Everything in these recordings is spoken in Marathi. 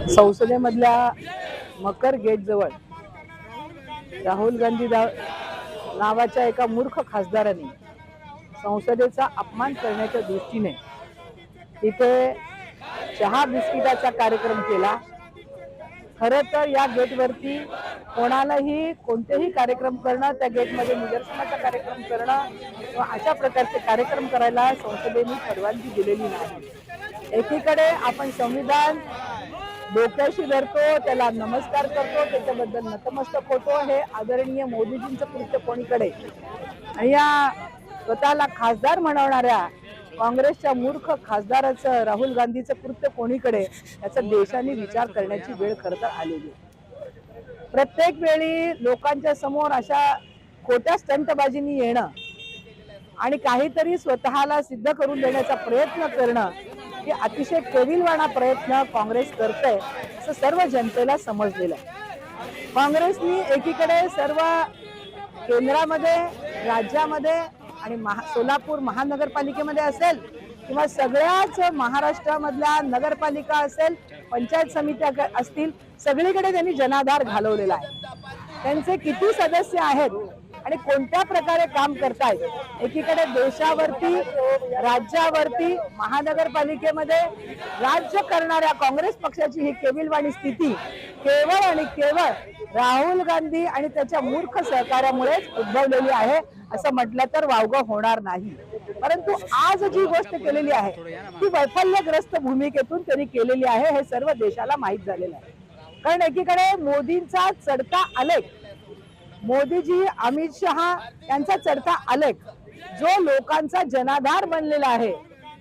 संसदेमधल्या मकर गेट जवळ राहुल गांधी नावाच्या एका मूर्ख खासदाराने संसदेचा अपमान करण्याच्या दृष्टीने तिथे चहा बिस्किटाचा कार्यक्रम केला। खरं तर या गेटवरती कोणालाही कोणतेही कार्यक्रम करणं, त्या गेटमध्ये निदर्शनाचा कार्यक्रम करणं किंवा अशा प्रकारचे कार्यक्रम करायला संसदेने परवानगी दिलेली नाही। एकीकडे आपण संविधान डोक्याशी धरतो, त्याला नमस्कार करतो, त्याच्याबद्दल नतमस्तक होतो, हे आदरणीय मोदीजींचं कृत्य कोणीकडे, आणि या स्वतःला खासदार म्हणवणाऱ्या काँग्रेसच्या मूर्ख खासदाराचं राहुल गांधीचं कृत्य कोणीकडे, याचा देशाने विचार करण्याची वेळ खरं तर आलेली। प्रत्येक वेळी लोकांच्या समोर अशा खोट्या स्टंटबाजींनी येणं आणि काहीतरी स्वतःला सिद्ध करून देण्याचा प्रयत्न करणं, हे अतिशय केविलवाणा प्रयत्न काँग्रेस करते असं सर्व जनतेला समजलेलं आहे। काँग्रेसनी एकीकडे सर्व केंद्रामध्ये, राज्यामध्ये आणि सोलापूर महानगरपालिकेमध्ये असेल किंवा सगळ्याच महाराष्ट्रामधल्या नगरपालिका असेल, पंचायत समित्या असतील, सगळीकडे त्यांनी जनाधार घालवलेला आहे। त्यांचे किती सदस्य आहेत आणि कोणत्या प्रकारे काम करतायत, एकीकडे देशावरती, राज्यावरती, महानगरपालिकेमध्ये राज्य करणाऱ्या काँग्रेस पक्षाची ही केविलवाणी स्थिती केवळ आणि केवळ राहुल गांधी आणि त्याच्या मूर्ख सहकार्यामुळेच उद्भवलेली आहे असं म्हटलं तर वावगं होणार नाही। परंतु आज जी गोष्ट केलेली आहे ती वैफल्यग्रस्त भूमिकेतून त्यांनी केलेली आहे, हे सर्व देशाला माहीत झालेलं आहे। कारण एकीकडे मोदींचा चढता आलेख, मोदीजी, अमित शहा यांचा चढता आलेख जो लोकांचा जनाधार बनलेला आहे,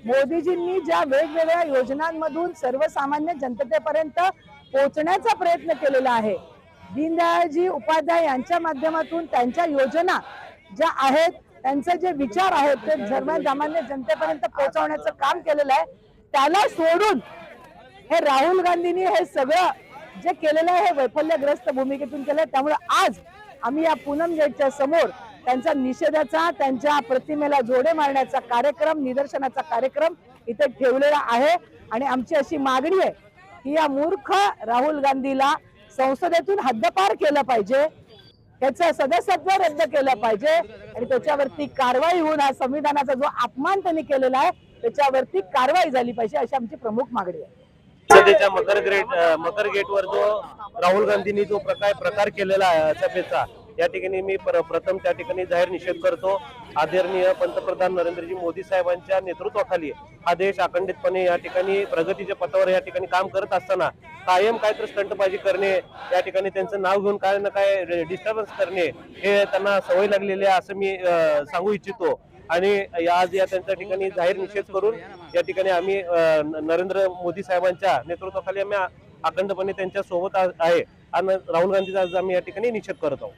मोदीजींनी ज्या वेगवेगळ्या योजनांमधून सर्वसामान्य जनतेपर्यंत पोहोचण्याचा प्रयत्न केलेला आहे, दीनदयाळजी उपाध्याय यांच्या माध्यमातून त्यांच्या योजना ज्या आहेत, त्यांचे जे विचार आहेत ते सर्वसामान्य जनतेपर्यंत पोहोचवण्याचं काम केलेलं आहे, त्याला सोडून हे राहुल गांधींनी हे सगळं जे केलेलं आहे हे वैफल्यग्रस्त भूमिकेतून केलंय। त्यामुळे आज आम्ही या पूनम गेटच्या समोर त्यांचा निषेधाचा, त्यांच्या प्रतिमेला जोडे मारण्याचा कार्यक्रम, निदर्शनाचा कार्यक्रम इथे ठेवलेला आहे। आणि आमची अशी मागणी आहे की या मूर्ख राहुल गांधीला संसदेतून हद्दपार केलं पाहिजे, त्याचं सदस्यत्व रद्द केलं पाहिजे आणि त्याच्यावरती कारवाई होऊन हा संविधानाचा जो अपमान त्यांनी केलेला आहे त्याच्यावरती कारवाई झाली पाहिजे, अशी आमची प्रमुख मागणी आहे। संसदेच्या मकर गेटवर जो राहुल गांधींनी जो प्रकार केलेला आहे सभेचा, या ठिकाणी मी प्रथम त्या ठिकाणी जाहीर निषेध करतो। आदरणीय पंतप्रधान नरेंद्रजी मोदी साहेबांच्या नेतृत्वाखाली हा देश अखंडितपणे या ठिकाणी प्रगतीच्या पथावर या ठिकाणी काम करत असताना कायम काय तर स्टंटबाजी करणे, या ठिकाणी त्यांचं नाव घेऊन काय ना काय डिस्टर्बन्स करणे, हे त्यांना सवय लागलेली आहे असं मी सांगू इच्छितो। आणि आज या त्यांच्या ठिकाणी जाहीर निषेध करून या ठिकाणी आम्ही नरेंद्र मोदी साहेबांच्या नेतृत्वाखाली आम्ही अखंडपणे त्यांच्या सोबत आहे आणि राहुल गांधीचा आज आम्ही या ठिकाणी निषेध करत आहोत।